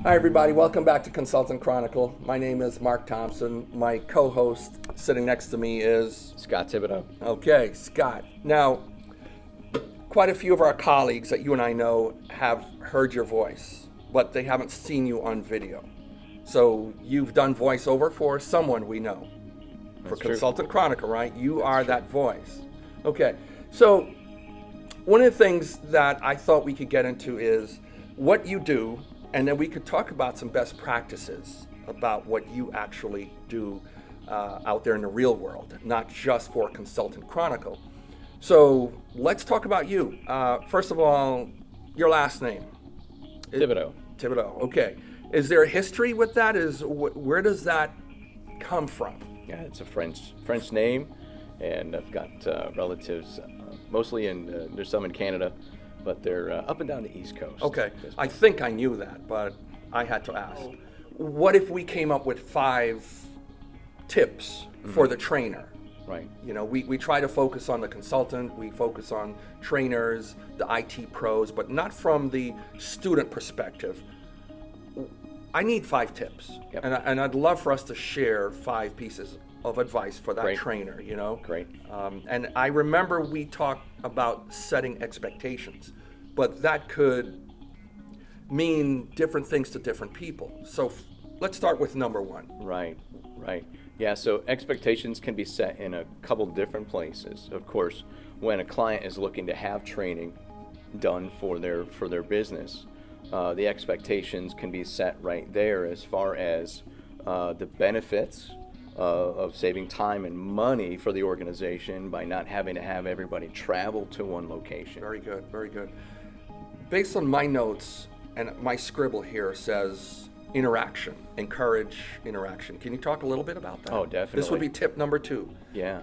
Hi everybody, welcome back to Consultant Chronicle. My name is Mark Thompson. My co-host sitting next to me is... Scott Thibodeau. Okay, Scott. Now, quite a few of our colleagues that you and I know have heard your voice, but they haven't seen you on video. So you've done voiceover for someone we know. For That's true. Consultant Chronicle, right? You are that voice. Okay, so one of the things that I thought we could get into is what you do, and then we could talk about some best practices about what you actually do out there in the real world, not just for Consultant Chronicle. So let's talk about you. First of all, your last name. Thibodeau. Thibodeau, okay. Is there a history with that? Where does that come from? Yeah, it's a French name, and I've got relatives mostly there's some in Canada, but they're up and down the East Coast. Okay, I think I knew that, but I had to ask. What if we came up with 5 tips for the trainer? Right. You know, we try to focus on the consultant, we focus on trainers, the IT pros, but not from the student perspective. I need 5 tips, Yep. and I'd love for us to share 5 pieces of advice for that Great. trainer, you know? Great. And I remember we talked about setting expectations, but that could mean different things to different people. So let's start with number 1. Right. Yeah, so expectations can be set in a couple different places. Of course, when a client is looking to have training done for their business, the expectations can be set right there as far as the benefits of saving time and money for the organization by not having to have everybody travel to one location. Very good, very good. Based on my notes, and my scribble here says interaction, encourage interaction. Can you talk a little bit about that? Oh, definitely. This would be tip number 2. Yeah,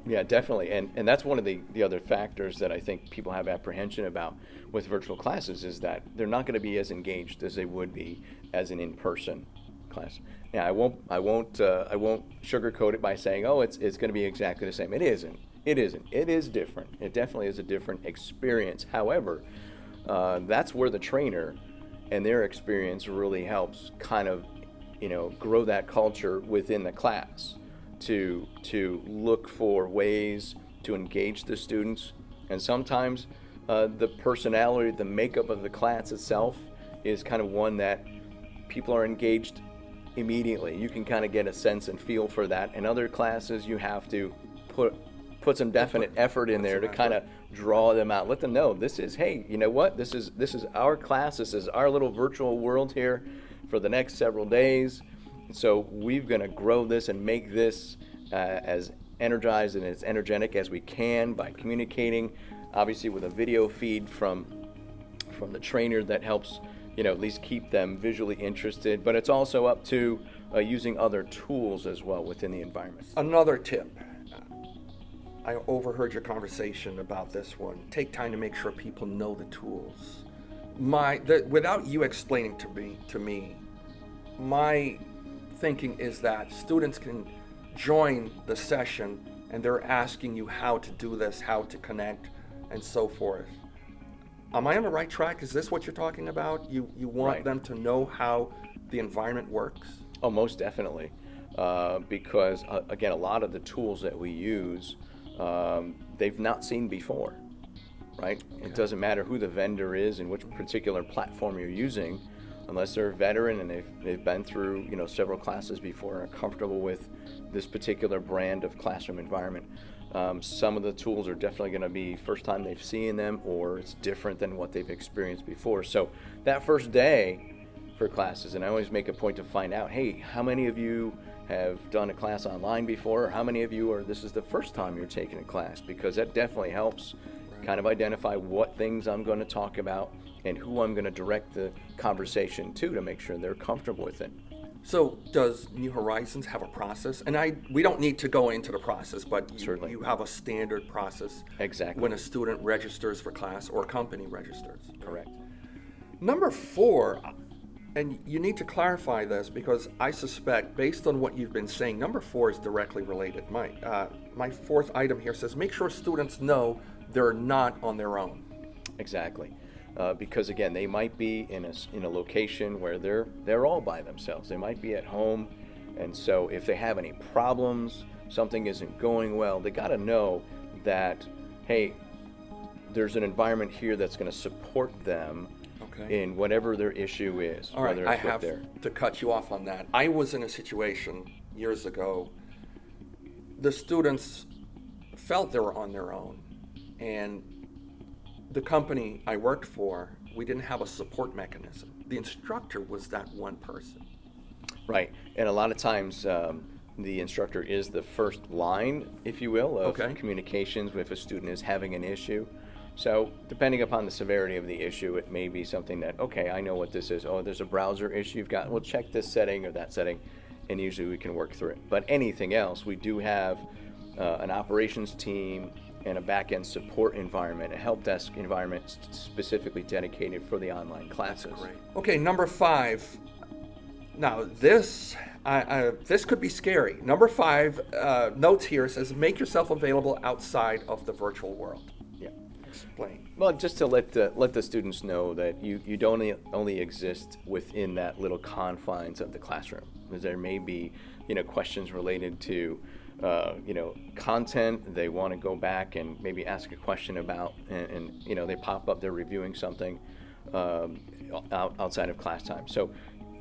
definitely. And that's one of the other factors that I think people have apprehension about with virtual classes is that they're not going to be as engaged as they would be as an in-person class. Now, I won't sugarcoat it by saying, oh, it's going to be exactly the same. It isn't. It is different. It definitely is a different experience. However, that's where the trainer and their experience really helps kind of, grow that culture within the class to look for ways to engage the students. And sometimes the personality, the makeup of the class itself is kind of one that people are engaged immediately. You can kind of get a sense and feel for that. In other classes, you have to put some definite effort in there to kind of draw them out. Let them know this is, hey, you know what? This is our class. This is our little virtual world here for the next several days. So we're going to grow this and make this as energized and as energetic as we can by communicating, obviously with a video feed from the trainer that helps, at least keep them visually interested. But it's also up to using other tools as well within the environment. Another tip. I overheard your conversation about this one. Take time to make sure people know the tools. Without you explaining to me, my thinking is that students can join the session and they're asking you how to do this, how to connect, and so forth. Am I on the right track? Is this what you're talking about? You want Right. them to know how the environment works? Oh, most definitely. Because, again, a lot of the tools that we use, they've not seen before, right? Okay. It doesn't matter who the vendor is and which particular platform you're using, unless they're a veteran and they've been through, several classes before and are comfortable with this particular brand of classroom environment. Some of the tools are definitely going to be first time they've seen them, or it's different than what they've experienced before. So that first day for classes, and I always make a point to find out, hey, how many of you have done a class online before, or how many of you this is the first time you're taking a class? Because that definitely helps kind of identify what things I'm going to talk about and who I'm going to direct the conversation to make sure they're comfortable with it. So does New Horizons have a process? And we don't need to go into the process, but Certainly. You have a standard process. Exactly. When a student registers for class or a company registers. Correct. Number 4, and you need to clarify this because I suspect, based on what you've been saying, number 4 is directly related. My 4th item here says, make sure students know they're not on their own. Exactly. because again, they might be in a location where they're all by themselves. They might be at home, and so if they have any problems, something isn't going well, they got to know that, hey, there's an environment here that's going to support them in whatever their issue is. All right, whether I it's with have their... to cut you off on that. I was in a situation years ago. The students felt they were on their own, and the company I worked for, we didn't have a support mechanism. The instructor was that one person. Right, and a lot of times the instructor is the first line, if you will, of communications if a student is having an issue. So depending upon the severity of the issue, it may be something that, okay, I know what this is. Oh, there's a browser issue you've got. We'll check this setting or that setting, and usually we can work through it. But anything else, we do have an operations team and a back-end support environment, a help desk environment specifically dedicated for the online classes. Great. Okay, number 5. Now this could be scary. Number 5 notes here says, make yourself available outside of the virtual world. Yeah. Explain. Well, just to let the students know that you don't only exist within that little confines of the classroom. Because there may be, questions related to, content they want to go back and maybe ask a question about, and they pop up, they're reviewing something outside of class time. So,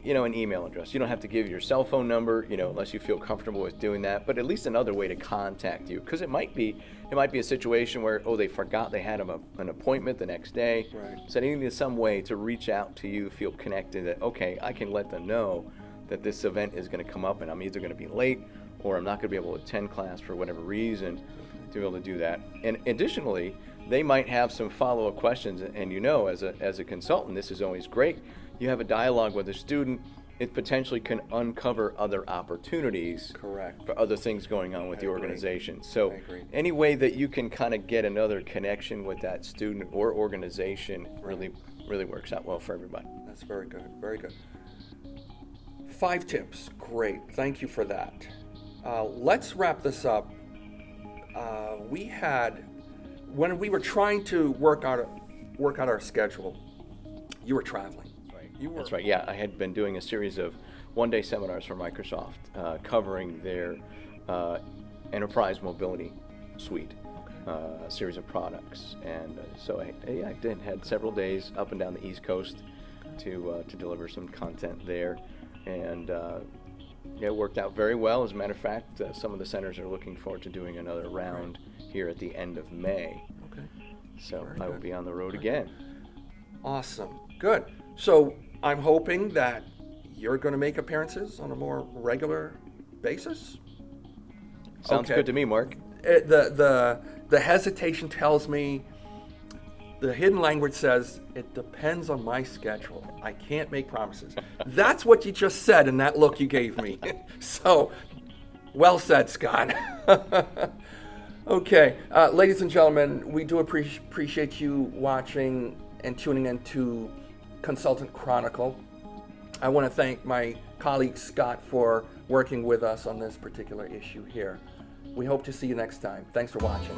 an email address. You don't have to give your cell phone number, unless you feel comfortable with doing that, but at least another way to contact you. Because it might be a situation where, they forgot they had an appointment the next day. Right. So they need some way to reach out to you, feel connected, that, okay, I can let them know that this event is going to come up and I'm either going to be late or I'm not going to be able to attend class for whatever reason, to be able to do that. And additionally, they might have some follow-up questions, and as a consultant, this is always great. You have a dialogue with a student, it potentially can uncover other opportunities for other things going on with the organization. So any way that you can kind of get another connection with that student or organization really works out well for everybody. That's very good, very good. 5 tips, great, thank you for that. Let's wrap this up. When we were trying to work out our schedule, you were traveling. That's right. Yeah, I had been doing a series of one-day seminars for Microsoft covering their enterprise mobility suite, a series of products, and so I had several days up and down the East Coast to deliver some content there, and it worked out very well. As a matter of fact, some of the centers are looking forward to doing another round here at the end of May. Okay. So I will be on the road again. Awesome. Good. So I'm hoping that you're going to make appearances on a more regular basis. Sounds good to me, Mark. The hesitation tells me, the hidden language says, it depends on my schedule. I can't make promises. That's what you just said in that look you gave me. So, well said, Scott. Okay, ladies and gentlemen, we do appreciate you watching and tuning in to Consultant Chronicle. I want to thank my colleague Scott for working with us on this particular issue here. We hope to see you next time. Thanks for watching.